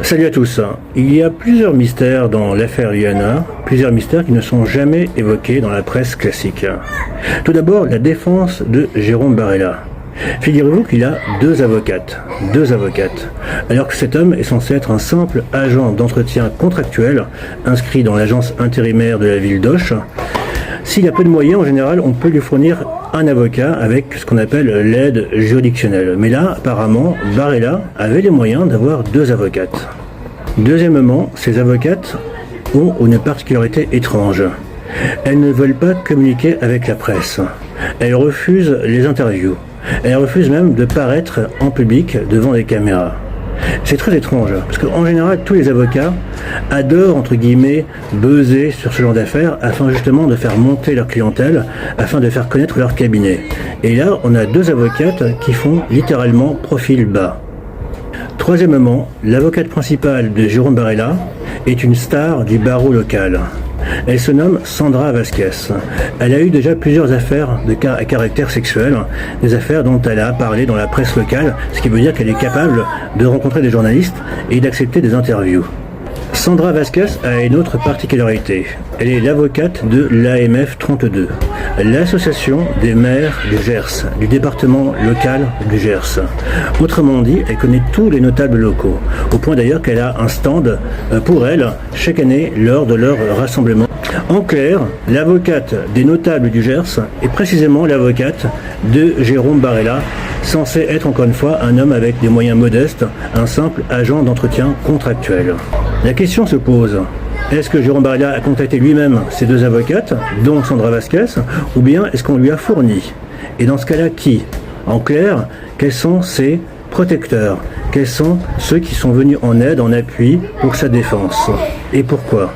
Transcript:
Salut à tous. Il y a plusieurs mystères dans l'affaire Liana, plusieurs mystères qui ne sont jamais évoqués dans la presse classique. Tout d'abord, la défense de Jérôme Barella. Figurez-vous qu'il a deux avocates, alors que cet homme est censé être un simple agent d'entretien contractuel inscrit dans l'agence intérimaire de la ville d'Auch. S'il a peu de moyens, en général, on peut lui fournir un avocat avec ce qu'on appelle l'aide juridictionnelle. Mais là, apparemment, Barella avait les moyens d'avoir deux avocates. Deuxièmement, ces avocates ont une particularité étrange. Elles ne veulent pas communiquer avec la presse. Elles refusent les interviews. Elles refusent même de paraître en public devant les caméras. C'est très étrange, parce qu'en général, tous les avocats adorent, entre guillemets, buzzer sur ce genre d'affaires afin justement de faire monter leur clientèle, afin de faire connaître leur cabinet. Et là, on a deux avocates qui font littéralement profil bas. Troisièmement, l'avocate principale de Jérôme Barella est une star du barreau local. Elle se nomme Sandra Vasquez. Elle a eu déjà plusieurs affaires à caractère sexuel, des affaires dont elle a parlé dans la presse locale, ce qui veut dire qu'elle est capable de rencontrer des journalistes et d'accepter des interviews. Sandra Vasquez a une autre particularité. Elle est l'avocate de l'AMF 32, l'association des maires du Gers, du département local du Gers. Autrement dit, elle connaît tous les notables locaux, au point d'ailleurs qu'elle a un stand pour elle chaque année lors de leur rassemblement. En clair, l'avocate des notables du Gers est précisément l'avocate de Jérôme Barella, censé être encore une fois un homme avec des moyens modestes, un simple agent d'entretien contractuel. La question se pose, est-ce que Jérôme Barella a contacté lui-même ces deux avocates, dont Sandra Vasquez, ou bien est-ce qu'on lui a fourni? Et dans ce cas-là, qui? En clair, quels sont ses protecteurs? Quels sont ceux qui sont venus en aide, en appui pour sa défense? Et pourquoi?